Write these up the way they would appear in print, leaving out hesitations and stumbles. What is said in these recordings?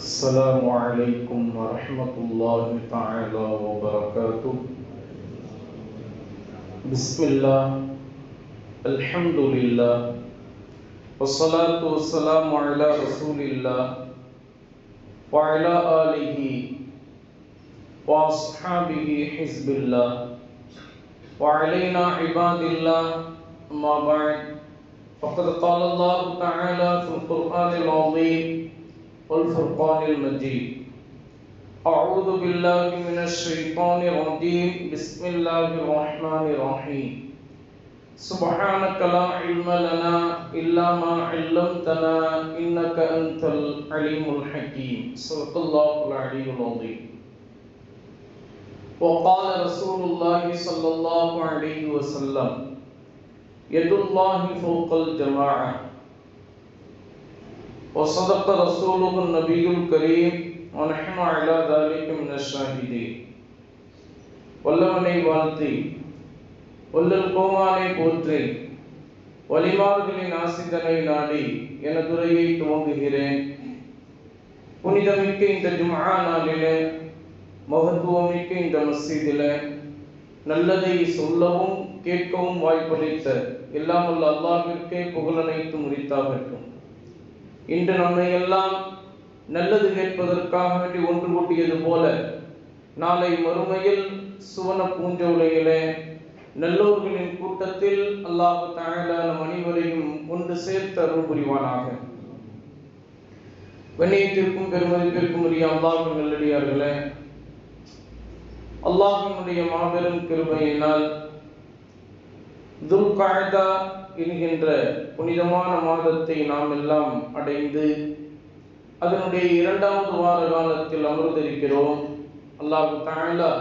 السلام عليكم ورحمة الله تعالى وبركاته. بسم الله، الحمد لله، والصلاة والسلام على رسول الله وعلى آله وأصحابه حزب الله وعلينا عباد الله. أما بعد، فقد قال الله تعالى في القرآن العظيم والفرقان المجيد: أعوذ بالله من الشيطان الرجيم. بسم الله الرحمن الرحيم. سبحانك لا علم لنا إلا ما علمتنا إنك أنت العليم الحكيم. صدق الله العلي العظيم. وقال رسول الله صلى الله عليه وسلم: يد الله فوق الجماعة. وصدق رسوله النبي الكريم ونحن على ذلك من الشاهدين. வல்லவனை வாழ்த்தி வல்லல் கோமானை போற்றி வலிமார்களின் ஆசிதனை நாடி எனதுரையை துவங்குகிறேன். புனிதமிக்க இந்த ஜும்ஆ நாளிலே, மகத்துவமிக்க இந்த மஸ்ஜிதிலே நல்லதை சொல்லவும் கேட்கவும் வாய்ப்பளித்த எல்லாம் வல்ல அல்லாஹ்விற்கே புகழனைத்து உரித்தாகட்டும். இன்று நம்மை எல்லாம் நல்லது கேட்பதற்காக வேண்டி ஒன்று கூட்டியது போல, நாளை மறுமையில் சுவன பூஞ்சோலையிலே நல்லோர்களின் கூட்டத்தில் அல்லாஹ் தஆலா நம் அனைவரையும் ஒன்று சேர்த்து அருள் புரிவானாக. கண்ணியத்திற்கும் பெருமதிப்பிற்கும் உரிய அல்லாஹ்வின் நல்லடியார்களே, அல்லாஹ்வினுடைய மாபெரும் கிருபையினால் துல்கஅதா என்கின்ற புனிதமான மாதத்தை நாம் எல்லாம் அடைந்து அதனுடைய 2வது வார காலத்தில் அமர்ந்திருக்கிறோம். அல்லாஹ் தஆலா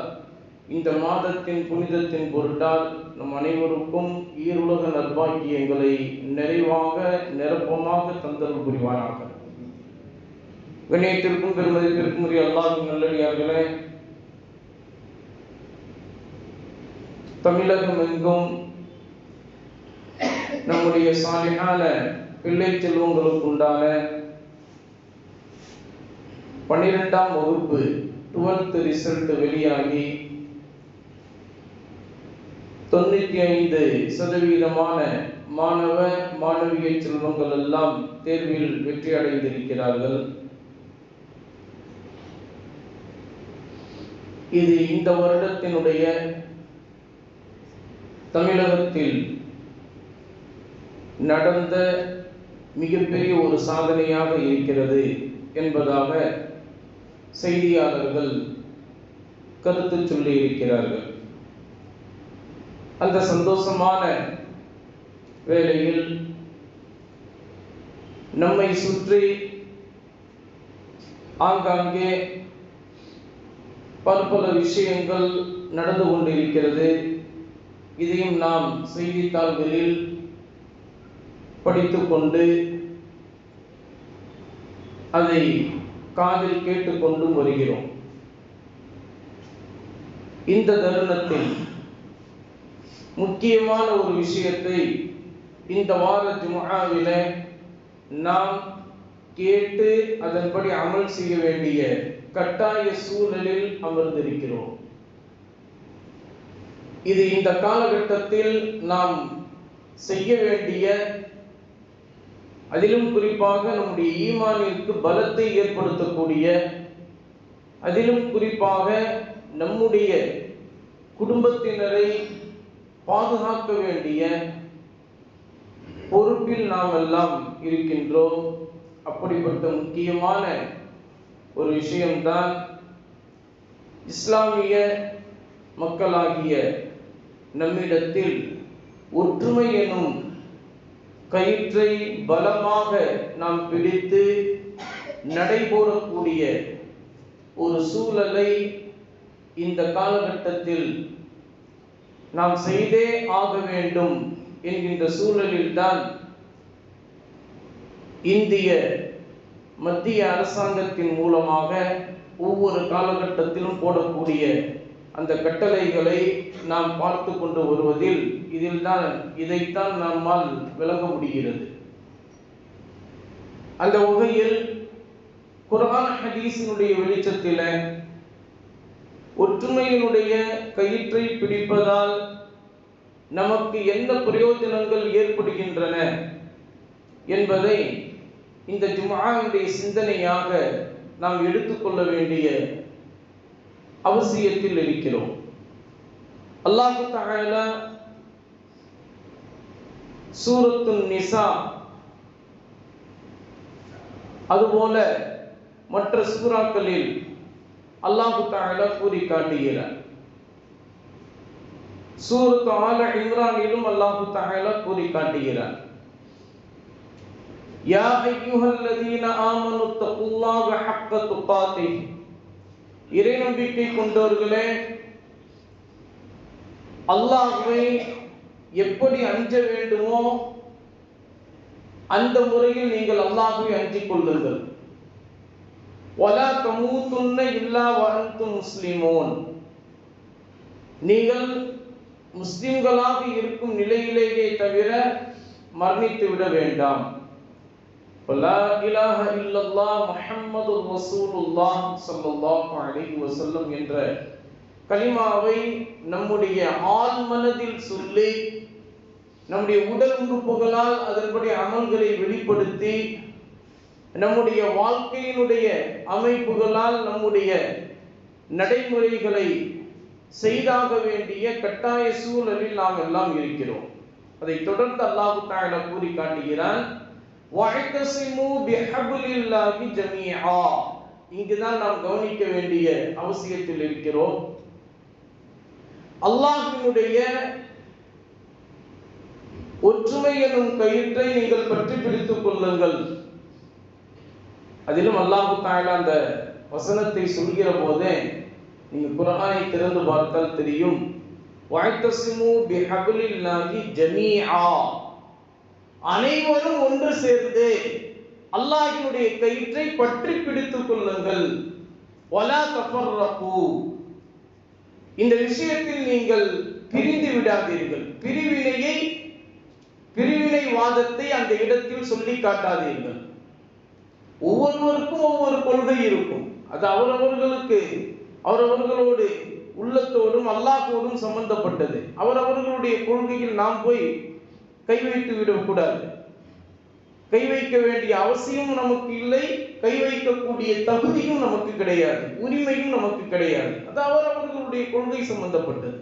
இந்த மாதத்தின் புனிதத்தின் பொருட்டால் நம் அனைவருக்கும் ஈருலக நற்பாக்கியங்களை நிறைவாக நிரப்பமாக தந்தருள் புரிவானாக. கண்ணியத்திற்கும் பெருமதிப்பிற்கும் உரிய அல்லாஹ்வின் நல்லடியார்களே, தமிழகம் எங்கும் நம்முடைய சாலிஹான பிள்ளை செல்வங்களுக்கு உண்டான 12ஆம் வகுப்பு 12th ரிசல்ட் வெளியாகி 95% மாணவ மாணவிய செல்வங்கள் எல்லாம் தேர்வில் வெற்றி அடைந்திருக்கிறார்கள். இது இந்த வருடத்தினுடைய தமிழகத்தில் நடந்த மிகப்பெரிய ஒரு சாதனையாக இருக்கிறது என்பதாக செய்தியாளர்கள் கருத்து சொல்லி இருக்கிறார்கள். அந்த சந்தோஷமான வேளையில் நம்மை சுற்றி ஆங்காங்கே பற்பல விஷயங்கள் நடந்து கொண்டிருக்கிறது. இதையும் நாம் செய்தித்தாள்களில் படித்துக்கொண்டு அதை காதில் கேட்டுக்கொண்டும் வருகிறோம். இந்த தருணத்தில் முக்கியமான ஒரு விஷயத்தை இந்த வார ஜும்ஆவில நாம் கேட்டு அதன்படி அமல் செய்ய வேண்டிய கட்டாய சூழலில் அமர்ந்திருக்கிறோம். இது இந்த காலகட்டத்தில் நாம் செய்ய வேண்டிய, அதிலும் குறிப்பாக நம்முடைய ஈமானிற்கு பலத்தை ஏற்படுத்தக்கூடிய, அதிலும் குறிப்பாக நம்முடைய குடும்பத்தினரை பாதுகாக்க வேண்டிய பொறுப்பில் நாம் எல்லாம் இருக்கின்றோம். அப்படிப்பட்ட முக்கியமான ஒரு விஷயம்தான் இஸ்லாமிய மக்களாகிய நம்மிடத்தில் ஒற்றுமை எனும் கயிற்றை பலமாக நாம் பிடித்து நடைபோடக்கூடிய ஒரு சூழலை இந்த காலகட்டத்தில் நாம் செய்தே ஆக வேண்டும் என்கின்ற சூழலில்தான் இந்திய மத்திய அரசாங்கத்தின் மூலமாக ஒவ்வொரு காலகட்டத்திலும் போடக்கூடிய அந்த கட்டளைகளை நாம் பார்த்து கொண்டு வருவதில் இதைத்தான் நம்மால் விளங்க முடிகிறது. அந்த வகையில் குர்ஆன் ஹதீஸினுடைய வெளிச்சத்தில் ஒற்றுமையினுடைய கயிற்றை பிடிப்பதால் நமக்கு என்ன பிரயோஜனங்கள் ஏற்படுகின்றன என்பதை இந்த ஜும்ஆவுடைய சிந்தனையாக நாம் எடுத்துக்கொள்ள வேண்டிய அவசியத்தில் இருக்கிறோம். அல்லாஹ் தஆலா சூரத்துன் நிசா அதுபோல மற்ற சூறாக்களில் அல்லாஹ் தஆலா கூறி காட்டுகிறார். சூரத் ஆல இம்ரானிலும் அல்லாஹ் தஆலா கூறி காட்டுகிறார். யா அய்யுஹல்லதீன ஆமனு தக்குல்லாஹ ஹக்க துகாத்திஹ், இறை நம்பிக்கை கொண்டவர்களே, அல்லாஹ்வை எப்படி அஞ்ச வேண்டுமோ அந்த முறையில் நீங்கள் அல்லாஹ்வை அஞ்சிக் கொள்ளுங்கள். வலா தமூதுன்ன இல்லா வஅன்தும் முஸ்லிமூன், நீங்கள் முஸ்லிம்களாக இருக்கும் நிலையிலேயே தவிர மரணித்து விட வேண்டாம். லா இலாஹ இல்லல்லாஹ் முஹம்மதுர் ரசூலுல்லாஹ் ஸல்லல்லாஹு அலைஹி வஸல்லம் என்ற கலிமாவை நம்முடைய ஆழ் மனதில் சொல்லி நம்முடைய உடல் உறுப்புகளால் அதன்படி அமல்களை வெளிப்படுத்தி நம்முடைய வாழ்க்கையினுடைய அமைப்புகளால் நம்முடைய நடைமுறைகளை செய்தாக வேண்டிய கட்டாய சூழலில் நாம் எல்லாம் இருக்கிறோம். அதை தொடர்ந்து அல்லாஹ் தஆலா கூறி காட்டுகிறான், வஅதஸிமு பிஹப்லில்லாஹி ஜமீஆ. இங்குதான் நாம் கவனிக்க வேண்டிய அவசியத்தில் இருக்கிறோம். அல்லாஹ்வினுடைய ஒற்றுமை எனும் கயிற்றை நீங்கள் பற்றி பிடித்துக் கொள்ளுங்கள். அதிலும் அல்லாஹ் தஆலா அந்த வசனத்தை சொல்கிற போதே நீங்க குர்ஆனை திறந்து பார்த்தால் தெரியும், வஅதஸிமு பிஹப்லில்லாஹி ஜமீஆ, அனைவரும் ஒன்று சேர்ந்து அல்லாஹ்வினுடைய கயிற்றை பற்றி பிடித்துக் கொள்ளுங்கள். வலா தஃபர்ரகு, இந்த விஷயத்தில் நீங்கள் பிரிந்து விடாதீர்கள். பிரிவினைவாதத்தை அந்த இடத்தில் சொல்லி காட்டாதீர்கள். ஒவ்வொருவருக்கும் ஒவ்வொரு கொள்கை இருக்கும். அது அவரவர்களோடு உள்ளத்தோடும் அல்லாஹ்வோடும் சம்பந்தப்பட்டது. அவரவர்களுடைய கொள்கையில் நாம் போய் கை வைத்து விடக்கூடாது. கை வைக்க வேண்டிய அவசியம் நமக்கு இல்லை, கை வைக்கக்கூடிய தகுதியும் நமக்கு கிடையாது, உரிமையும் நமக்கு கிடையாது. அது அவரவர்களுடைய கொள்கை சம்பந்தப்பட்டது.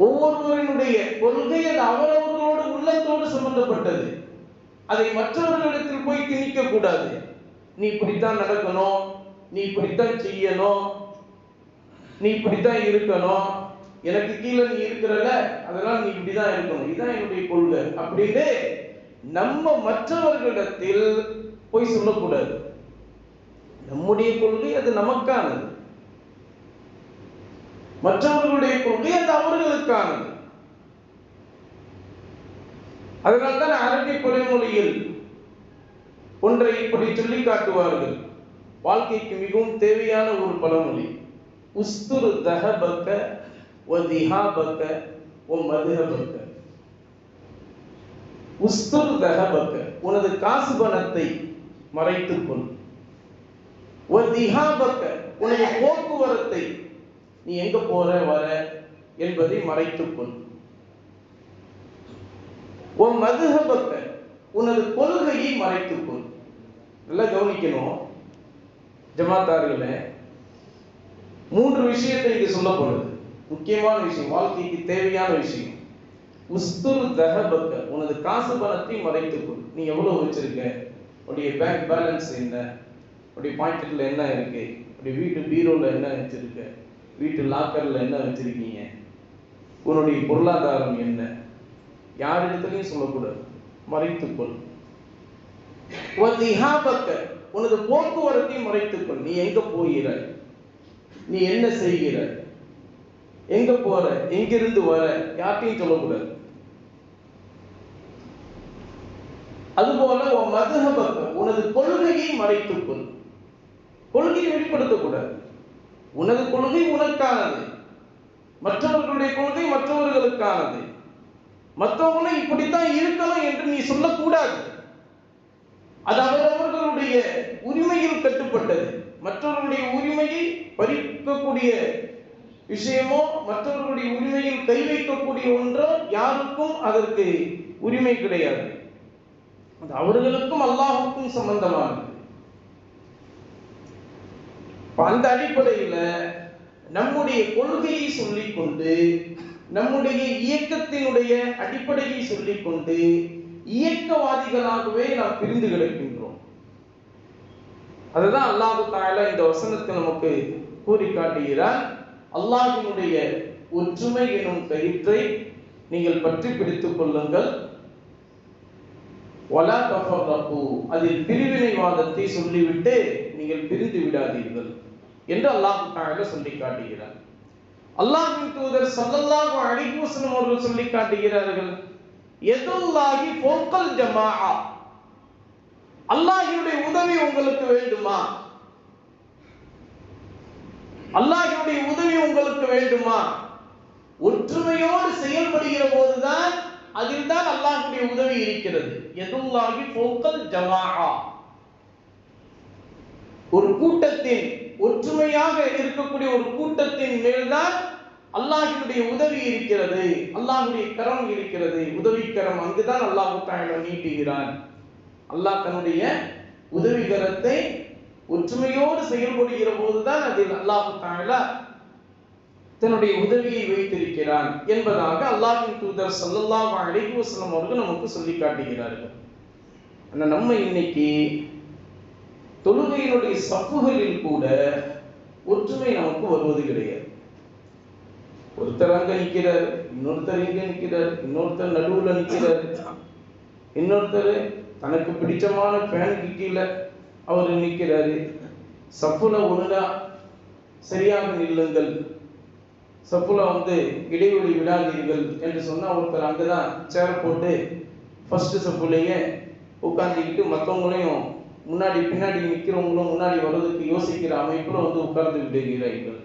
ஒவ்வொருவரினுடைய கொள்கை அது அவரவர்களோடு உள்ளத்தோடு சம்பந்தப்பட்டது. அதை மற்றவர்களிடத்தில் போய் திணிக்க கூடாது. நீ இப்படித்தான் நடக்கணும், நீ இப்படித்தான் செய்யணும், நீ இப்படித்தான் இருக்கணும், எனக்கு கீழே நீ இருக்கிறல அதெல்லாம் நீ இப்படிதான் இருக்கணும், இதுதான் என்னுடைய கொள்கை அப்படின்னு நம்ம மற்றவர்களிடத்தில் போய் சொல்லக்கூடாது. நம்முடைய கொள்கை அது நமக்கானது, மற்றவர்களுடைய கொள்கை அது அவர்களுக்கானது. அதனால்தான் அரபி பொறைமொழியில் ஒன்றை இப்படி சொல்லி காட்டுவார்கள். வாழ்க்கைக்கு மிகவும் தேவையான ஒரு பழமொழி, உஸ்துரு தஹபக்க வ திஹாபக்க வ மதுஹபக்க. உஸ்துரு தஹபக்க, உனது காசு பணத்தை மறைத்துக்கொள். வ திஹாபக்க, உனது போக்குவரத்தை, நீ எங்க போற வர என்பதை மறைத்துக்கொள். வ மதுஹபக்க, உனது கொள்கையை மறைத்துக்கொள். நல்லா கவனிக்கணும் ஜமாத்தார்களே, 3 விஷயத்தை இங்கு சொல்லப்படுது. முக்கியமான விஷயம், வாழ்க்கைக்கு தேவையான விஷயம். உஸ்துரு தஹபக்க, உனது காசு பணத்தை மறைத்துக்கொள். நீ எவ்வளவு வச்சிருக்க, உடைய பேங்க் பேலன்ஸ் என்ன, உடைய பாக்கெட்ல என்ன இருக்கு, உடைய வீட்டு பீரோல என்ன வச்சிருக்க, வீட்டு லாக்கர்ல என்ன வச்சிருக்கீங்க, உன்னுடைய பொருளாதாரம் என்ன, யாரிடத்திலையும் சொல்லக்கூடாது, மறைத்துக்கொள். உனது போக்குவரத்தை மறைத்துக்கொள். நீ எங்க போகிற, நீ என்ன செய்கிற, எங்க போற, எங்கிருந்து வர, யார்ட்டையும் சொல்லக்கூடாது. அதுபோல உனது கொள்கையை மறைத்துக்கொள். கொள்கையை வெளிப்படுத்தக்கூடாது. உனது கொள்கை உனக்கானது, மற்றவர்களுடைய கொள்கை மற்றவர்களுக்கானது. மற்றவங்களும் இப்படித்தான் இருக்கணும் என்று நீ சொல்லக்கூடாது. அது அவரவர்களுடைய உரிமையில் கட்டுப்பட்டது. மற்றவர்களுடைய உரிமையை பறிக்கக்கூடிய விஷயமோ மற்றவர்களுடைய உரிமையில் கை வைக்கக்கூடிய ஒன்றோ யாருக்கும் அதற்கு உரிமை கிடையாது. அது அவர்களுக்கும் அல்லாஹுக்கும் சம்பந்தமானது. அந்த அடிப்படையில் நம்முடைய கொள்கையை சொல்லிக்கொண்டு, நம்முடைய இயக்கத்தினுடைய அடிப்படையை சொல்லிக்கொண்டு இயக்கவாதிகளாகவே நாம் பிரிந்து கிடக்கின்றோம். அதுதான் அல்லாஹ் தஆலா இந்த வசனத்தை நமக்கு கூறி காட்டுகிறார். அல்லாஹ்வினுடைய ஒற்றுமை எனும் கயிற்றை நீங்கள் பற்றி பிடித்துக் கொள்ளுங்கள். வலா தஃபர்ரகு, அதில் பிரிவினைவாதத்தை சொல்லிவிட்டு நீங்கள் பிரிந்து விடாதீர்கள் என்று அல்லாஹ் தஆலா சொல்லி காட்டுகிறார். அல்லாஹ்வின் தூதர் ஸல்லல்லாஹு அலைஹி வஸல்லம் அவர்கள் சொல்லி காட்டுகிறார்கள், யதுல்லாஹி ஃபௌகல் ஜமாஅ, அல்லாஹ்வுடைய உதவி உங்களுக்கு வேண்டுமா? அல்லாஹ்வுடைய உதவி உங்களுக்கு வேண்டுமா? ஒற்றுமையோடு செயல்படுகிற போதுதான் அதில் தான் அல்லாஹ்வுடைய உதவி இருக்கிறது. யதுல்லாஹி ஃபௌகல் ஜமாஅ, ஒரு கூட்டத்தின் ஒற்றுமையாக இருக்கக்கூடிய ஒரு கூட்டத்தின் மேல்தான் அல்லாஹ்வுடைய உதவி இருக்கிறது, அல்லாஹ்வுடைய கரம் இருக்கிறது. உதவிக்கரம் அங்குதான் அல்லாஹ் தஆலா நீட்டுகிறான். அல்லாஹ் தன்னுடைய உதவி கரத்தை ஒற்றுமையோடு செயல்படுகிற போதுதான் அதில் அல்லாஹ் தஆலா தன்னுடைய உதவியை வைத்திருக்கிறான் என்பதாக அல்லாஹ்வின் தூதர் ஸல்லல்லாஹு அலைஹி வஸல்லம் அவர்கள் நமக்கு சொல்லி காட்டுகிறார்கள். ஆனால் நம்ம இன்னைக்கு தொழுகையினுடைய சஃப்புகளில் கூட ஒற்றுமை நமக்கு வருவது கிடையாது. ஒருத்தர் அங்க நிற்கிறார், இன்னொருத்தர் இங்க நிற்கிறார், இன்னொருத்தர் நடுவில் நிற்கிறார், இன்னொருத்தர் தனக்கு பிடிச்சமான ஃபேனுக்கு கீழே அவர் நிற்கிறாரு. சஃப்புல ஒழுங்கா சரியாக நில்லுங்கள், சஃப்புல இடைவெளி விடாதீர்கள் என்று சொன்னா ஒருத்தர் அங்கதான் சேர் போட்டு ஃபர்ஸ்ட் சஃப்புலேயே உட்கார்ந்துக்கிட்டு மற்றவங்களையும் முன்னாடி பின்னாடி நிற்கிறவங்களும் முன்னாடி வர்றதுக்கு யோசிக்கிற அமைப்புல உட்கார்ந்து விடுகிறார்கள்.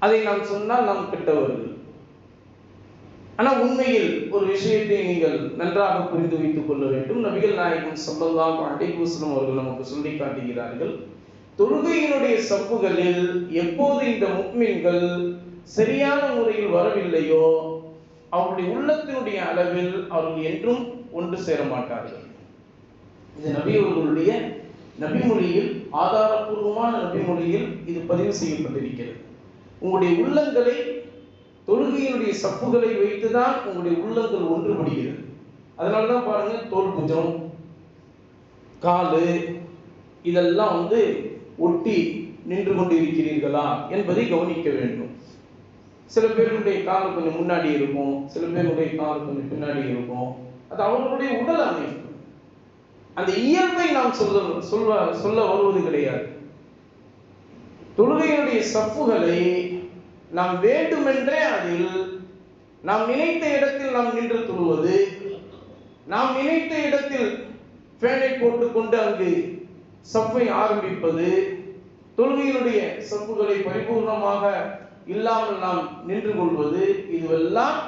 அதை நாம் சொன்னால் நாம் கெட்டவர்கள். ஆனால் உண்மையில் ஒரு விஷயத்தை நீங்கள் நன்றாக புரிந்து வைத்துக் கொள்ள வேண்டும். நபிகள் நாயகம் ஸல்லல்லாஹு அலைஹி வஸல்லம் அவர்கள் நமக்கு சொல்லி காட்டுகிறார்கள், தொழுகையினுடைய சப்புகளில் எப்போது இந்த முஃமின்கள் சரியான முறையில் வரவில்லையோ அவருடைய உள்ளத்தினுடைய அளவில் அவர்கள் என்றும் ஒன்று சேர மாட்டார்கள். இது நபி அவர்களுடைய நபிமொழியில், ஆதாரபூர்வமான நபிமொழியில் இது பதிவு செய்யப்பட்டிருக்கிறது. உங்களுடைய உள்ளங்களை தொழுகையினுடைய சப்புகளை வைத்துதான் உங்களுடைய உள்ளங்கள் ஒன்றுபடுகிறது. அதனால்தான் பாருங்க, தோல் புஜம், காலு இதெல்லாம் ஒட்டி நின்று கொண்டிருக்கிறீர்களா என்பதை கவனிக்க வேண்டும். சில பேருடைய கால் கொஞ்சம் முன்னாடி இருக்கும், சில பேருடைய கால் கொஞ்சம் பின்னாடி இருக்கும். அது அவர்களுடைய உடல் அமைப்பு. அந்த இயல்பை நாம் சொல்ல வருவது கிடையாது. தொழுகையினுடைய சப்புகளை நாம் வேண்டுமென்றே அதில் நாம் நினைத்த இடத்தில் நாம் நின்று தொழுவது, நாம் நினைத்த இடத்தில் ஃபேனை போட்டுக்கொண்டு அங்கு சப்பை ஆரம்பிப்பது, தொழுகையினுடைய சப்புகளை பரிபூர்ணமாக இல்லாமல் நாம் நின்று கொள்வது, இதுவெல்லாம்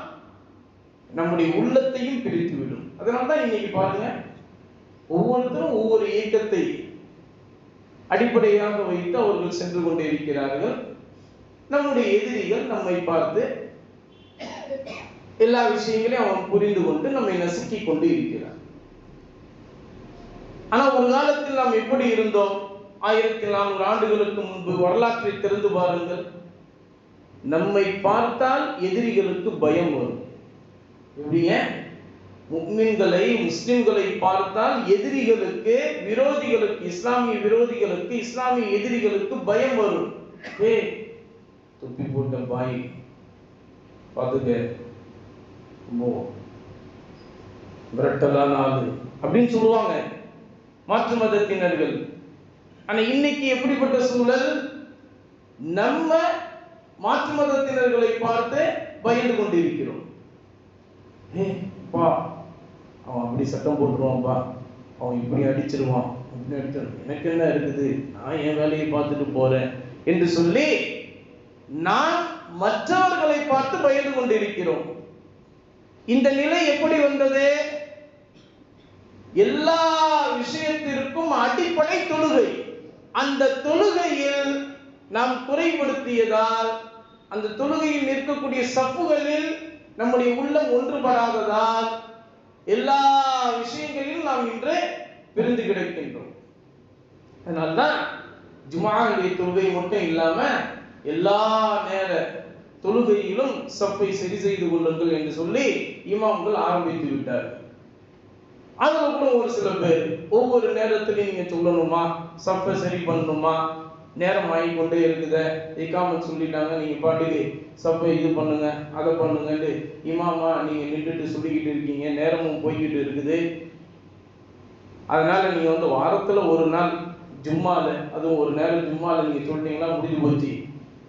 நம்முடைய உள்ளத்தையும் பிரித்துவிடும். அதனால்தான் இன்னைக்கு பாருங்க, ஒவ்வொருத்தரும் ஒவ்வொரு இயக்கத்தை அடிப்படையாக வைத்து அவர்கள் சென்று கொண்டே இருக்கிறார்கள். நம்முடைய எதிரிகள் நம்மை பார்த்து எல்லா விஷயங்களையும் அவன் புரிந்து கொண்டு நம்மை நசுக்கி கொண்டு இருக்கிறார். ஆனா ஒரு காலத்தில் நாம் எப்படி இருந்தோம்? 1400 ஆண்டுகளுக்கு முன்பு வரலாற்றை திறந்து பாருங்கள். நம்மை பார்த்தால் எதிரிகளுக்கு பயம் வரும். எப்படிங்க? முஃமின்களை, முஸ்லிம்களை பார்த்தால் எதிரிகளுக்கு, விரோதிகளுக்கு, இஸ்லாமிய விரோதிகளுக்கு, இஸ்லாமிய எதிரிகளுக்கு பயம் வரும். தொப்பி போட்ட பாய் பார்த்துக்க, விரட்டலான ஆளு அப்படின்னு சொல்லுவாங்க மாற்று மதத்தினர்கள். ஆனா இன்னைக்கு எப்படிப்பட்ட சூழல்? நம்ம மாற்று மதத்தினர்களை பார்த்து பயந்து கொண்டிருக்கிறோம். பா, அவன் அப்படி சட்டம் போட்டுருவான்பா, அவன் இப்படி அடிச்சிருவான், இப்படி அடிச்சிருவான், எனக்கு என்ன இருக்குது, நான் என் வேலையை பார்த்துட்டு போறேன் என்று சொல்லி நான் மற்றவர்களை பார்த்து பயந்து கொண்டிருக்கிறோம். இந்த நிலை எப்படி வந்தது? எல்லா விஷயத்திற்கும் அடிப்படை தொழுகை. அந்த தொழுகையில் நாம் குறைபடுத்தியதால், அந்த தொழுகையில் இருக்கக்கூடிய சப்புகளில் நம்முடைய உள்ளம் ஒன்றுபடாததால் எல்லா விஷயங்களிலும் நாம் இன்று பிரிந்து கிடக்கின்றோம். அதனால்தான் ஜும்ஆவுடைய தொழுகை மட்டும் இல்லாம எல்லா நேர தொழுகையிலும் சப்பை சரி செய்து கொள்ளுங்கள் என்று சொல்லி இமாம்கள் ஆரம்பித்து விட்டார்கள். அதுல கூட ஒரு சில பேர் ஒவ்வொரு நேரத்திலையும் நீங்க சொல்லணுமா, சப்பை சரி பண்ணணுமா, நேரம் ஆகி கொண்டே இருக்குது, இக்காமத் சொல்லிட்டாங்க, நீங்க பாட்டுக்கு சப்பை இது பண்ணுங்க அதை பண்ணுங்கன்னு இமாமா நீங்க நின்றுட்டு சொல்லிக்கிட்டு இருக்கீங்க, நேரமும் போய்கிட்டு இருக்குது. அதனால நீங்க வாரத்துல ஒரு நாள் ஜும்மால, அதுவும் ஒரு நேரம் ஜும்மால நீங்க சொல்லிட்டீங்களா முடிஞ்சு போச்சு,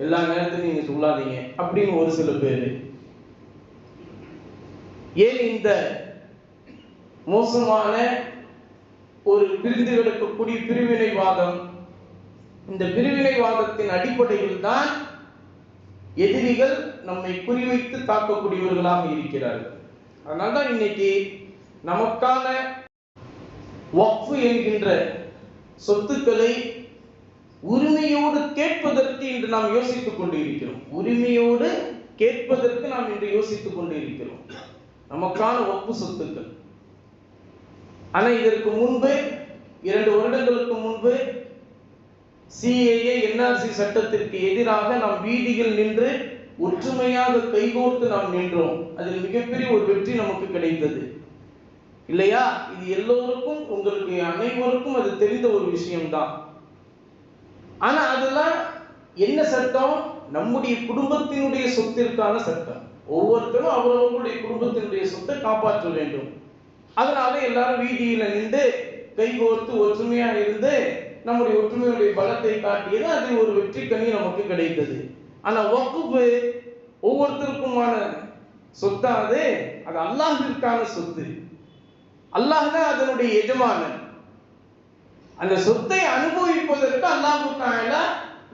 எல்லா நேரத்திலும் நீங்க சொல்லாதீங்க அப்படின்னு ஒரு சில பேர். ஏன் இந்த மோசமான ஒரு பிரிந்து கிடக்கக்கூடிய பிரிவினைவாதம்? இந்த பிரிவினைவாதத்தின் அடிப்படையில் தான் எதிரிகள் நம்மை குறிவைத்து தாக்கக்கூடியவர்களாக இருக்கிறார்கள். அதனால்தான் இன்னைக்கு நமக்கான வக்ஃப் என்கின்ற சொத்துக்களை உரிமையோடு கேட்பதற்கு இன்று நாம் யோசித்துக் கொண்டு இருக்கிறோம். உரிமையோடு கேட்பதற்கு நாம் இன்று யோசித்துக் கொண்டு இருக்கிறோம் நமக்கான வக்ஃப் சொத்துக்கள். ஆனா இதற்கு முன்பு 2 வருடங்களுக்கு முன்பு CAA NRC சட்டத்திற்கு எதிராக நாம் வீதியில் நின்று ஒற்றுமையாக கைகோர்த்து நாம் நின்றோம். அதில் மிகப்பெரிய ஒரு வெற்றி நமக்கு கிடைத்தது இல்லையா? இது எல்லோருக்கும், உங்களுக்கு அனைவருக்கும் அது தெரிந்த ஒரு விஷயம்தான். ஆனா அதெல்லாம் என்ன சட்டம்? நம்முடைய குடும்பத்தினுடைய சொத்திற்கான சட்டம். ஒவ்வொருத்தரும் அவரவர்களுடைய குடும்பத்தினுடைய சொத்தை காப்பாற்ற வேண்டும். அதனால எல்லாரும் வீதியில நின்று கைகோர்த்து ஒற்றுமையா இருந்து நம்முடைய ஒற்றுமையுடைய பலத்தை காட்டியது. அது ஒரு வெற்றி கனி நமக்கு கிடைத்தது. ஆனா வக்ஃப் ஒவ்வொருத்தருக்குமான சொத்தா? அது அல்லாஹ்விற்கான சொத்து. அல்லாஹ் தான் அதனுடைய எஜமானன். அந்த சொத்தை அனுபவிப்பதற்கு அல்லாஹ் தஆலா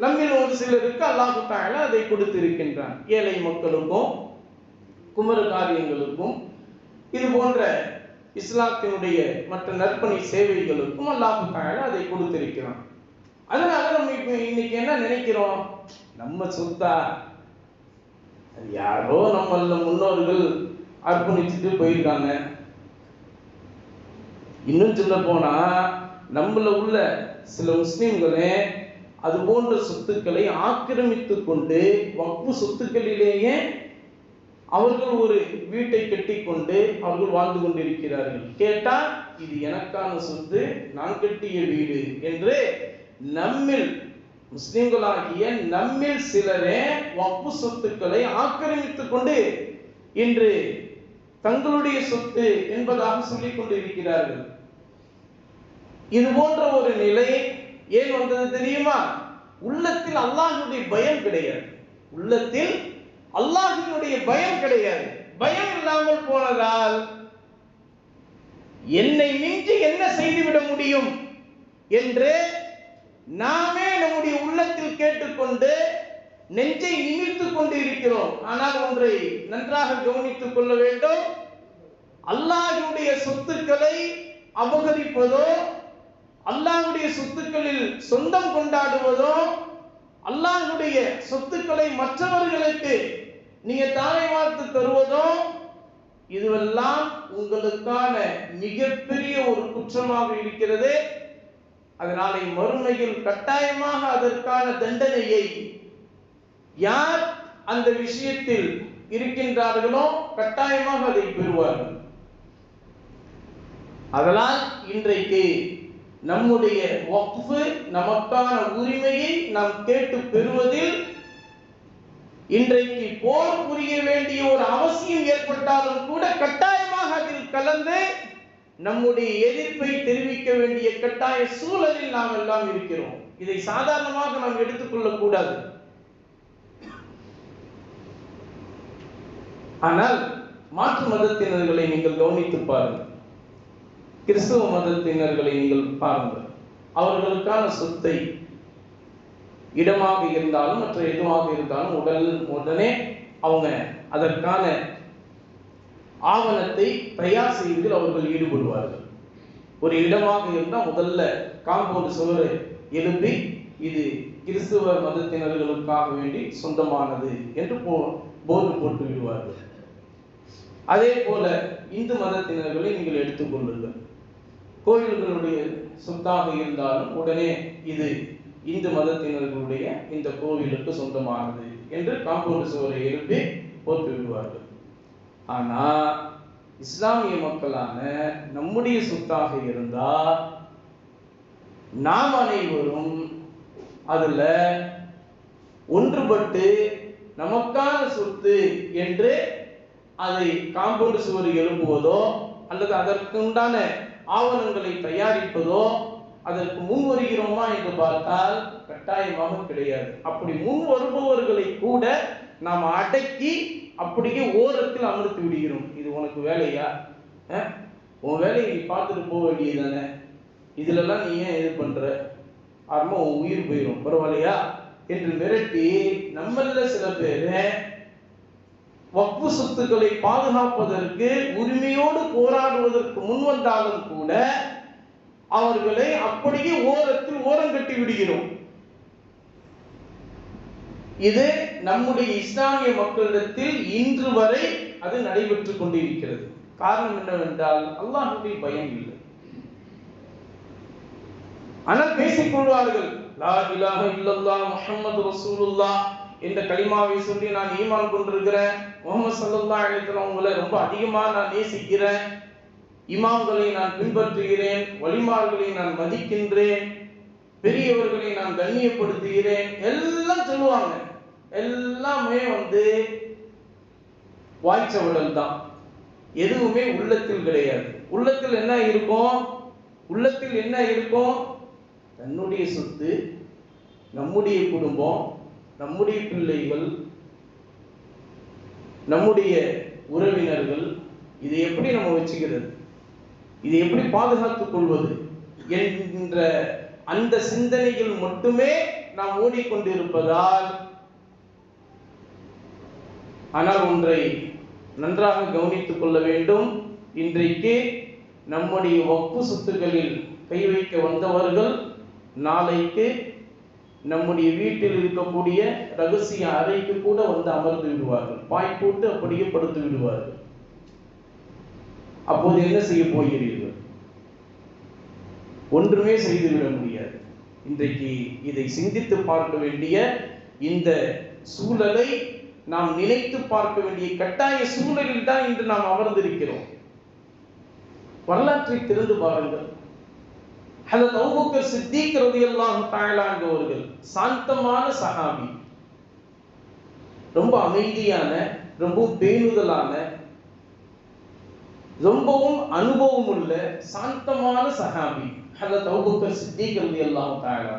நம்மில் ஒரு சிலருக்கு அல்லாஹ் தஆலா அதை கொடுத்திருக்கின்றான். ஏழை மக்களுக்கும் குமர காரியங்களுக்கும் இது போன்ற இஸ்லாத்தினுடைய மற்ற நற்பணி சேவைகளுக்கும் அல்லாஹ் தஆலா அதை கொடுத்திருக்கிறான். அதனால நம்ம இப்ப இன்னைக்கு என்ன நினைக்கிறோம்? நம்ம சொத்தா? யாரோ நம்மள முன்னோர்கள் அர்ப்பணிச்சுட்டு போயிருக்காங்க. இன்னும் சொல்ல போனா நம்மள உள்ள சில முஸ்லிம்களே அது போன்ற சொத்துக்களை ஆக்கிரமித்துக் கொண்டு வக்ஃப் சொத்துக்களிலேயே அவர்கள் ஒரு வீட்டை கட்டிக்கொண்டு அவர்கள் வாழ்ந்து கொண்டிருக்கிறார்கள். கேட்டா இது எனக்கான சொத்து, நான் கட்டிய வீடு என்று நம்மில் முஸ்லிம்களாகிய நம்மில் சிலரே வக்ஃப் சொத்துக்களை ஆக்கிரமித்துக் கொண்டு இன்று தங்களுடைய சொத்து என்பதாக சொல்லிக் கொண்டிருக்கிறார்கள். இது போன்ற ஒரு நிலை ஏன் வந்தது தெரியுமா? உள்ளத்தில் அல்லாஹ்வுடைய பயம் கிடையாது. உள்ளத்தில் அல்லாஹ்வினுடைய பயம் கிடையாது. பயம் இல்லாமல் போனதால் என்னை மிஞ்சி என்ன செய்துவிட முடியும் என்று நாமே நம்முடைய உள்ளத்தில் கேட்டுக்கொண்டு நெஞ்சை நிமிர்த்துக் கொண்டு இருக்கிறோம். ஆனால் ஒன்றை நன்றாக கவனித்துக் கொள்ள வேண்டும். அல்லாஹ்வுடைய சொத்துக்களை அபகரிப்பதோ, அல்லாஹ்வுடைய சொத்துக்களில் சொந்தம் கொண்டாடுவதோ, அல்லாஹ்வுடைய சொத்துக்களை மற்றவர்களுக்கு நீங்க தாரை வார்த்து தருவதோ, இதுவெல்லாம் உங்களுக்கான மிகப்பெரிய ஒரு குற்றமாக இருக்கிறது. அதனால மறுமையில் கட்டாயமாக அதற்கான தண்டனையை யார் அந்த விஷயத்தில் இருக்கின்றார்களோ கட்டாயமாக அதை பெறுவார்கள். அதனால் இன்றைக்கு நம்முடைய வக்ஃப், நமக்கான உரிமையை நாம் கேட்டு பெறுவதில் இன்றைக்கு போர் புரிய வேண்டிய ஒரு அவசியம் ஏற்பட்டாலும் கூட கட்டாயமாக அதில் கலந்து நம்முடைய எதிர்ப்பை தெரிவிக்க வேண்டிய கட்டாய சூழலில் நாம் எல்லாம் இருக்கிறோம். இதை சாதாரணமாக நாம் எடுத்துக்கொள்ள கூடாது. ஆனால் மாற்று மதத்தினர்களை நீங்கள் கவனித்து பாருங்கள், கிறிஸ்துவ மதத்தினர்களை நீங்கள் பாருங்கள். அவர்களுக்கான சொத்தை இடமாக இருந்தாலும் மற்ற எதுவாக இருந்தாலும் உடனே அவங்க அதற்கான ஆவணத்தை தயார் செய்வதில் அவர்கள் ஈடுபடுவார்கள். ஒரு இடமாக இருந்தால் முதல்ல காம்பவுண்ட் சுவரை எழுப்பி இது கிறிஸ்துவ மதத்தினர்களுக்காக வேண்டி சொந்தமானது என்று போர்டு போட்டு விடுவார்கள். அதே போல இந்து மதத்தினர்களை நீங்கள் எடுத்துக்கொள்ளுங்கள். கோயில்களுடைய சொத்தாக இருந்தாலும் உடனே இது இந்து மதத்தினர்களுடைய இந்த கோவிலுக்கு சொந்தமானது என்று காம்பவுண்ட் சுவரை எழுப்பி போட்டு விடுவார்கள். ஆனா இஸ்லாமிய மக்களான நம்முடைய சொத்தாக இருந்தால் நாம் அனைவரும் அதுல ஒன்றுபட்டு நமக்கான சொத்து என்று அதை காம்பவுண்ட் சுவர் எழுப்புவதோ அல்லது அதற்கு உண்டான ஆவணங்களை தயாரிப்பதோ அதற்கு முன் வருகிறோமா என்று பார்த்தால் கட்டாயமாக கிடையாது. அப்படி முன் வருபவர்களை கூட நாம் அடக்கி அப்படியே ஓரத்தில் அமர்த்தி விடுகிறோம். இது உனக்கு வேலையா? உன் வேலையை நீ பார்த்துட்டு போக வேண்டியதானே, இதுலலாம் நீ ஏன் இது பண்ற, ஆரம்பம் உன் உயிர் போயிடும், பரவாயில்லையா என்று மிரட்டி நம்மள சில பேர் வக்ஃபு சொத்துக்களை பாதுகாப்பதற்கு உரிமையோடு போராடுவதற்கு முன் வந்தாலும் கூட அவர்களை அப்படியே ஓரத்தில் ஓரங்கட்டி விடுகிறோம். இது நம்முடைய இஸ்லாமிய மக்களிடத்தில் இன்று வரை அது நடைபெற்றுக் கொண்டிருக்கிறது. காரணம் என்னவென்றால் அல்லாஹ்வுடைய பயம் இல்லை. ஆனால் பேசிக் கொள்வார்கள், லா இலாஹ இல்லல்லாஹ் முஹம்மது ரசூலுல்லாஹ் என்ற கலிமாவை சொல்லி நான் ஈமான் கொண்டிருக்கிறேன், முஹம்மது ஸல்லல்லாஹு அலைஹி வஸல்லம் உங்களை ரொம்ப அதிகமாக நான் நேசிக்கிறேன், இமாம்களை நான் பின்பற்றுகிறேன், வலிமார்களை நான் மதிக்கின்றேன், பெரியவர்களை நான் கண்ணியப்படுத்துகிறேன் எல்லாம் சொல்லுவாங்க. எல்லாமே வாய்ச்சவடல் தான், எதுவுமே உள்ளத்தில் கிடையாது. உள்ளத்தில் என்ன இருக்கும்? உள்ளத்தில் என்ன இருக்கும்? தன்னுடைய சொத்து, நம்முடைய குடும்பம், நம்முடைய பிள்ளைகள், நம்முடைய உறவினர்கள், இதை எப்படி நம்ம வச்சுக்கிறது, இதை எப்படி பாதுகாத்துக் கொள்வது என்கின்ற அந்த சிந்தனைகள் மட்டுமே நாம் ஓடிக்கொண்டிருப்பதால். ஆனால் ஒன்றை நன்றாக கவனித்துக் கொள்ள வேண்டும். இன்றைக்கு நம்முடைய வக்ஃபு சொத்துக்களில் கை வைக்க வந்தவர்கள் நாளைக்கு நம்முடைய வீட்டில் இருக்கக்கூடிய ரகசிய அறைக்கு கூட அமர்ந்து விடுவார்கள், பாய் போட்டு அப்படியே படுத்து விடுவார்கள். அப்போது என்ன செய்ய போகிறீர்கள்? ஒன்றுமே செய்துவிட முடியாது. இன்றைக்கு இதை சிந்தித்து பார்க்க வேண்டிய இந்த சூழலை நாம் நினைத்து பார்க்க வேண்டிய கட்டாய சூழலில் தான் இன்று நாம் அமர்ந்திருக்கிறோம். வரலாற்றை திறந்து பாருங்கள். ஹஜ்ரத் அபூபக்கர் சித்திக் ரலியல்லாஹு தஆலா அவர்கள் சாந்தமான சஹாபி, ரொம்ப அமைதியான, ரொம்ப பேணுதலான, ரொம்பவும் அனுபவம் உள்ள சாந்தமான சஹாபி ஹஜ்ரத் அபூபக்கர் சித்திக் ரலியல்லாஹு தஆலா.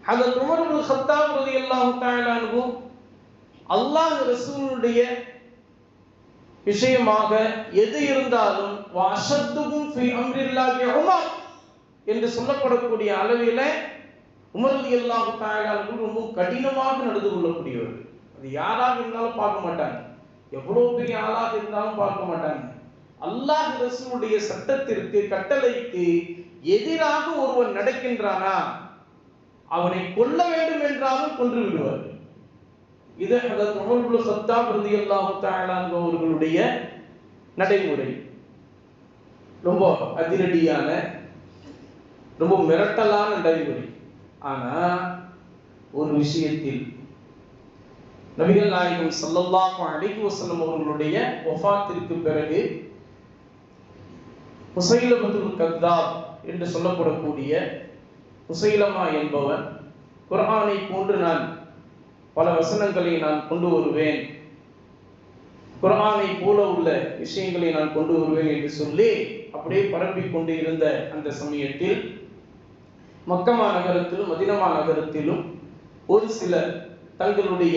ஹஜ்ரத் உமர் இப்னு கத்தாப் ரலியல்லாஹு தஆலா அல்லாஹ் ரசூலுடைய விஷயமாக எது இருந்தாலும் வஅஷத்துகும் ஃபீ அம்ரில்லாஹி உமர் என்று சொல்லப்படக்கூடிய அளவில் உமர் ரலியல்லாஹு தஆலா ரொம்ப கடினமாக நடந்து கொள்ளக்கூடியவர்கள். அது யாராக இருந்தாலும் பார்க்க மாட்டாங்க, எவ்வளவு பெரிய ஆளாக இருந்தாலும் பார்க்க மாட்டாங்க. அல்லாஹ் ரசூலுடைய சட்டத்திற்கு, கட்டளைக்கு எதிராக ஒருவன் நடக்கின்றானா அவனை கொல்ல வேண்டும் என்றாலும் கொன்று விடுவார். இது ஹஜ்ரத் உமர் இப்னு கத்தாப் ரலியல்லாஹு தஆலா அவர்களுடைய நடைமுறை. ரொம்ப அதிரடியான, ரொம்ப மிரட்டலான நடைமுறை. ஆனா ஒரு விஷயத்தில் நபிகள் நாயகம் ஸல்லல்லாஹு அலைஹி வஸல்லம் அவர்களுடைய வஃபாத்திற்கு பிறகு முஸைலமத்துல் கத்தாப் என்று சொல்லப்படக்கூடிய முஸைலமா என்பவர் குர்ஆனை போன்று நான் பல வசனங்களை நான் கொண்டு வருவேன், குர்ஆனை போல உள்ள விஷயங்களை நான் கொண்டு வருவேன் என்று சொல்லி அப்படியே பரப்பிக் கொண்டு இருந்த அந்த சமயத்தில் மக்கா நகரத்திலும் மதீனா நகரத்திலும் ஒரு சிலர் தங்களுடைய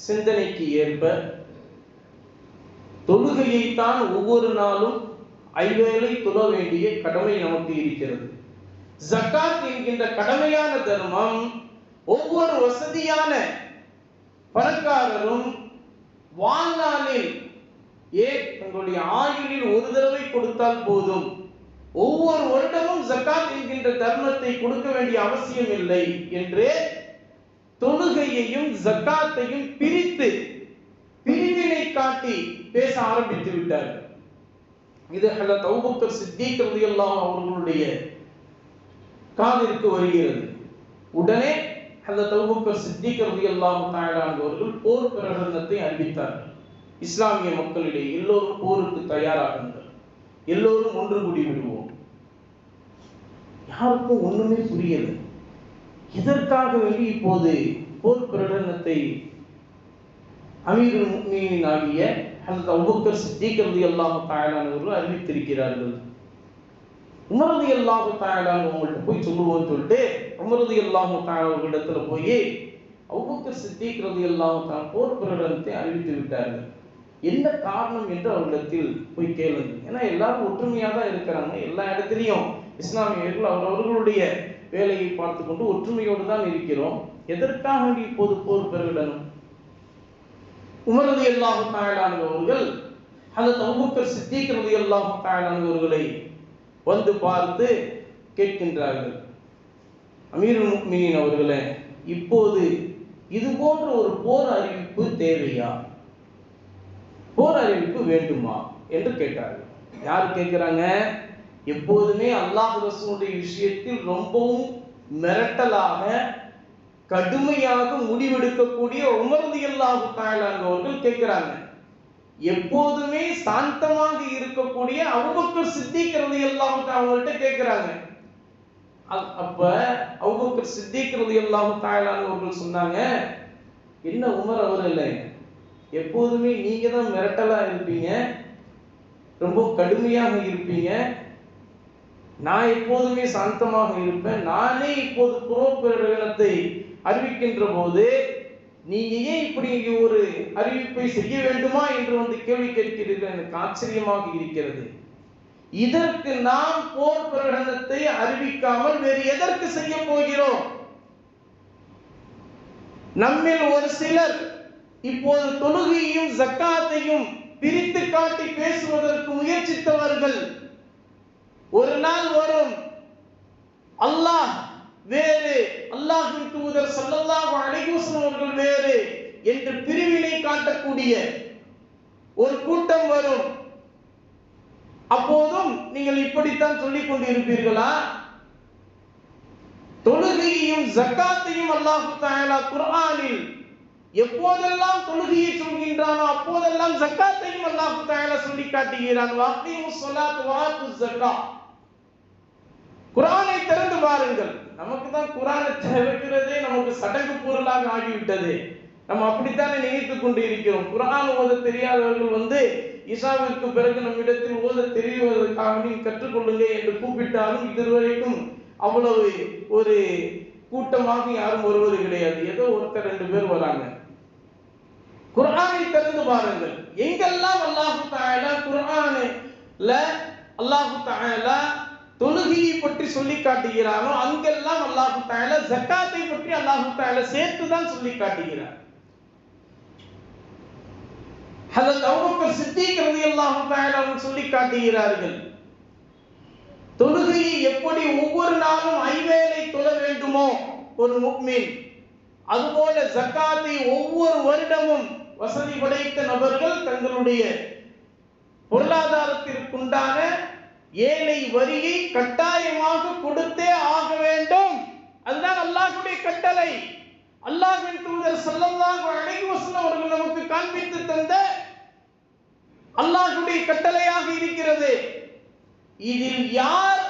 சிந்தனைக்கு ஏற்ப தொழுகையைத்தான் ஒவ்வொரு நாளும் ஐவேளை தொழ வேண்டிய கடமை நமக்கு இருக்கிறது, ஜகாத் என்கின்ற கடமையான தர்மம் ஒவ்வொரு வசதியான பணக்காரரும் வாழ்நாளில் தங்களுடைய ஆயுளில் ஒரு தடவை கொடுத்தால் போதும் ஒவ்வொரு வருடமும் ஜக்காத் என்கின்ற தர்மத்தை கொடுக்க வேண்டிய அவசியம் இல்லை என்று தொழுகையையும் ஜக்காத்தையும் பிரித்து பிரிவினை காட்டி பேச ஆரம்பித்து விட்டார்கள். இது ஹஜ்ரத் அபூபக்கர் சித்திக் ரலியல்லாஹு அவர்களுடைய காதிற்கு வருகிறது. உடனே ஹஜ்ரத் அபூபக்கர் சித்திக் ரலியல்லாஹு தஆலா அவர்கள் போர் பிரகடனத்தை அறிவித்தார்கள். இஸ்லாமிய மக்களிடையே எல்லோரும் போருக்கு தயாராகுங்கள், எல்லோரும் ஒன்று கூடி விடுவோம். யாருக்கும் ஒண்ணுமே புரியல. இதற்காக வேண்டி இப்போது போர் பிரகடனத்தை அமீருல் முஃமினீன் ஆகிய ஹஜ்ரத் அபூபக்கர் சித்திக் ரலியல்லாஹு தஆலா அவர்கள் அறிவித்திருக்கிறார்கள். உமர் ரலியல்லாஹு தஆலா அவங்கள்ட்ட போய் சொல்லுவோம்னு சொல்லிட்டு உமர் ரலியல்லாஹு தஆலா அவர்களிடத்துல போய் அபூபக்கர் சித்திக் ரலியல்லாஹு தஆலா போர் பிரகடனத்தை அறிவித்து விட்டார்கள், என்ன காரணம் என்று அவர்களிடத்தில் போய் கேளுங்க. ஏன்னா எல்லாரும் ஒற்றுமையாக தான் இருக்கிறாங்க. எல்லா இடத்துலையும் இஸ்லாமியர்கள் அவர்களுடைய வேலையை பார்த்து கொண்டு ஒற்றுமையோடு தான் இருக்கிறோம். எதற்காக இப்போது போர் பிரகடனம்? உமர் ரலியல்லாஹு தஆலா அவர்கள் ஹஜ்ரத் அபூபக்கர் சித்திக் ரலியல்லாஹு தஆலா அவர்களை வந்து பார்த்து கேட்கின்றார்கள், அமீருல் முஃமினீன் அவர்களே, இப்போது இது போன்ற ஒரு போர் அறிவிப்பு தேவையா, போர் அறிவிப்பு வேண்டுமா என்று கேட்டார்கள். யார் கேட்கிறாங்க? எப்போதுமே அல்லாஹ் ரசூலுடைய விஷயத்தில் ரொம்பவும் மிரட்டலாக கடுமையாக முடிவெடுக்கக்கூடிய உமர் ரலியல்லாஹு தஆலா அவர்கள் கேட்கிறாங்க. எப்போதுமே சாந்தமாக இருக்கக்கூடிய அபூபக்கர் சித்திக் ரலியல்லாஹு தஆலா அவங்கள்ட்ட கேட்கிறாங்க. அப்ப அபூபக்கர் சித்திக் ரலியல்லாஹு தஆலா அவர்கள் சொன்னாங்க, என்ன உமர் அவர்களே, எப்போதுமே நீங்க தான் மிரட்டலா இருப்பீங்க, ரொம்ப கடுமையாக இருப்பீங்க, நான் எப்போதுமே சாந்தமாக இருப்பேன். நானே இப்போது போர் பிரகடனத்தை அறிவிக்கின்ற போது நீங்க ஏன் இப்படி ஒரு அறிவிப்பை செய்ய வேண்டுமா என்று வந்து கேள்வி கேட்கிறீர்கள், எனக்கு ஆச்சரியமாக இருக்கிறது. இதற்கு நாம் போர் பிரகடனத்தை அறிவிக்காமல் வேறு எதற்கு செய்ய போகிறோம்? நம்மில் ஒரு சிலர் இப்போது தொழுகையையும் ஜக்காத்தையும் பிரித்து காட்டி பேசுவதற்கு முயற்சித்தவர்கள், ஒரு நாள் வரும் அல்லாஹ் வேறு, அல்லாஹ்வின் தூதர் ஸல்லல்லாஹு அலைஹி வஸல்லம் அவர்கள் வேறு என்று பிரிவினை காட்டக்கூடிய ஒரு கூட்டம் வரும். அப்போதும் நீங்கள் இப்படித்தான் சொல்லிக் கொண்டிருப்பீர்களா? தொழுகையையும் ஜக்காத்தையும் அல்லாஹ் தஆலா குர்ஆனில் எப்போதெல்லாம் தொழுகையை சொல்கின்றானோ அப்போதெல்லாம் ஜக்காத்தையும் அல்லாஹ் தஆலா சொல்லி காட்டுகிறான். வஅகீமுஸ் ஸலாத் வஆத்துஸ் ஸகாத். குர்ஆனை திறந்து பாருங்கள். நமக்கு தான் குர்ஆனை திறக்கிறதே நமக்கு சடங்கு பொருளாக ஆகிவிட்டது. நம்ம அப்படித்தானே நினைத்துக் கொண்டு இருக்கிறோம். குர்ஆன் ஓத தெரியாதவர்கள் வந்து இஷாவிற்கு பிறகு நம்மிடத்தில் ஓத தெரிவதற்காக கற்றுக்கொள்ளுங்க என்று கூப்பிட்டாலும் இதுவரைக்கும் அவ்வளவு ஒரு கூட்டமாக யாரும் வருவது கிடையாது. ஏதோ ஒருத்தர் ரெண்டு பேர் வராங்க. குர்ஆனை திறந்து பாருங்கள். எங்கெல்லாம் அல்லாஹ் தஆலா குர்ஆனில் அல்லாஹ் தஆலா தொழுகையை பற்றி சொல்லி காட்டுகிறானோ அங்கெல்லாம் அல்லாஹ் தஆலா ஜக்காத்தை பற்றி அல்லாஹ் தஆலா சேர்த்து தான் சொல்லி காட்டுகிறார். ஹஜ்ரத் அபூபக்கர் சித்திக் ரலியல்லாஹு தஆலா சொல்லி காட்டுகிறார்கள், தொழுகையை எப்படி ஒவ்வொரு நாளும் ஐவேளை தொழ வேண்டுமோ ஒரு முஃமின், அதுபோல ஜக்காத்தை ஒவ்வொரு வருடமும் வசதி படைத்த நபர்கள் தங்களுடைய பொருளாதாரத்திற்குண்டான ஏழை வரியை கட்டாயமாக கொடுத்தே ஆக வேண்டும். அதுதான் அல்லாஹ்வுடைய கட்டளை. அல்லாஹ்வின் தூதர் ஸல்லல்லாஹு அலைஹி வஸல்லம் அவர்கள் நமக்கு காண்பித்து தந்த அல்லாஹ்வுடைய கட்டளையாக இருக்கிறது. இதில் யார்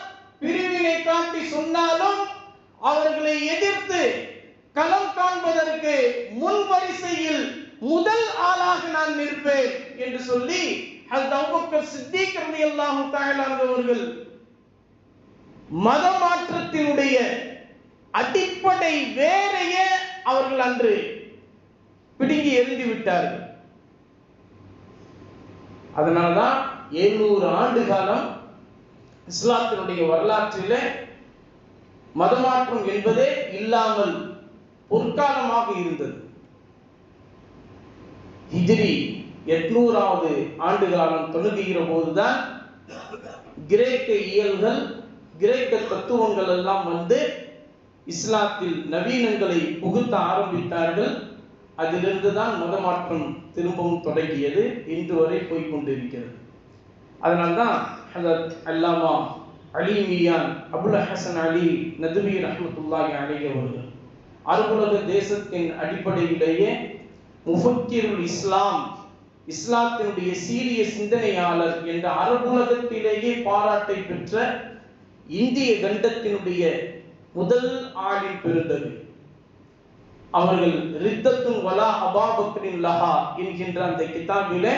பிரிவினை காட்டி சொன்னாலும் அவர்களை எதிர்த்து களம் காண்பதற்கு முன் வரிசையில் முதல் ஆளாக நான் நிற்பேன் என்று சொல்லி ஹஜ்ரத் அபூபக்கர் சித்திக் ரலியல்லாஹு தஆலா அவர்கள் மத மாற்றத்தினுடைய அடிப்படை வேரையே அவர்கள் அன்று பிடுங்கி எறிந்து விட்டார்கள். அதனால்தான் 700 ஆண்டு காலம் இஸ்லாத்தினுடைய வரலாற்றிலே மதமாற்றம் என்பதே இல்லாமல் பொற்காலமாக இருந்தது. ஹிஜ்ரி 800வது ஆண்டு காலம் தொடங்குகிற போதுதான் கிரேக்க இயல்கள், கிரேக்க தத்துவங்கள் எல்லாம் வந்து இஸ்லாத்தில் நவீனங்களை புகுத்த ஆரம்பித்தார்கள். அதிலிருந்து தான் மதமாற்றம் திரும்பவும் தொடங்கியது, இன்று வரை போய்கொண்டிருக்கிறது. அதனால்தான் ஹஜ்ரத் அல்லாமா அலி மியான் அபுல் ஹசன் அலி நதுவி ரஹ்மத்துல்லாஹி அலைஹி அவர்கள் அரபுலக தேசத்தின் அடிப்படையிலேயே முஃபக்கிருல் இஸ்லாம், இஸ்லாத்தினுடைய சீரிய சிந்தனையாளர் என்ற அரபுலகத்திலேயே பாராட்டை பெற்ற இந்திய கண்டத்தினுடைய முதல் ஆளில் பிறந்தது. அவர்கள் ரித்தத்துன் வலா அபாபக்ரின் லஹா என்கின்ற அந்த கிதாபிலே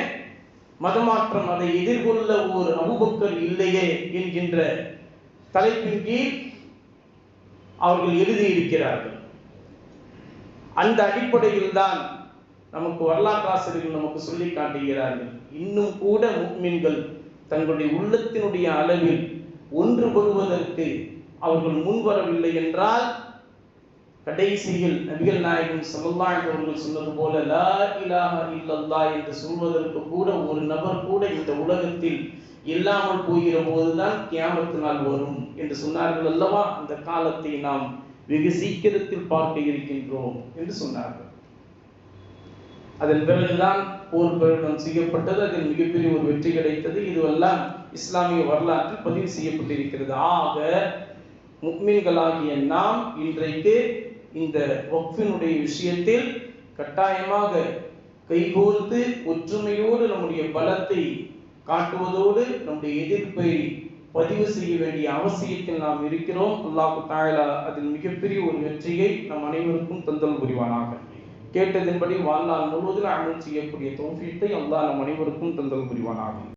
மதமாற்றம் அதை எதிர்கொள்ள ஒரு அபூபக்கர் இல்லையே என்கின்ற தலைப்பின் கீழ் அவர்கள் எழுதியிருக்கிறார்கள். அந்த அடிப்படையில் தான் நமக்கு வரலாற்றாசிரியர்கள் நமக்கு சொல்லி காட்டுகிறார்கள். இன்னும் கூட முஃமின்கள் தங்களுடைய உள்ளத்தினுடைய அளவில் ஒன்றுபடுவதற்கு அவர்கள் முன்வரவில்லை என்றால், கடைசியில் நபிகள் நாயகம் ஸல்லல்லாஹு அலைஹி அவர்கள் சொன்னது போல லா இலாஹ இல்லல்லாஹ் என்று சொல்வதற்கு கூட ஒரு நபர் கூட இந்த உலகத்தில் இல்லாமல் போகிற போதுதான் கியாமத் நாள் வரும் என்று சொன்னார்கள் அல்லவா. அந்த காலத்தை நாம் வெகு சீக்கிரத்தில் பார்க்க இருக்கின்றோம் என்று சொன்னார்கள். அதன் பிறகுதான் போர் பிரகடனம் செய்யப்பட்டது. அதில் மிகப்பெரிய ஒரு வெற்றி கிடைத்தது. இதுவெல்லாம் இஸ்லாமிய வரலாற்றில் பதிவு செய்யப்பட்டிருக்கிறது. ஆக முஃமின்களாகிய நாம் இன்றைக்கு இந்த வக்ஃபினுடைய விஷயத்தில் கட்டாயமாக கைகோர்த்து ஒற்றுமையோடு நம்முடைய பலத்தை காட்டுவதோடு நம்முடைய எதிர்ப்பை பதிவு செய்ய வேண்டிய அவசியத்தில் நாம் இருக்கிறோம். அல்லாஹ் தஆலா அதில் மிகப்பெரிய ஒரு வெற்றியை நம் அனைவருக்கும் தந்தல் புரிவானாக. கேட்டதின்படி வாழ்நாள் முழுவதும் அமல் செய்யக்கூடிய தௌஃபீக்கை அல்லாஹ் நம் அனைவருக்கும் தந்தல் புரிவானாக.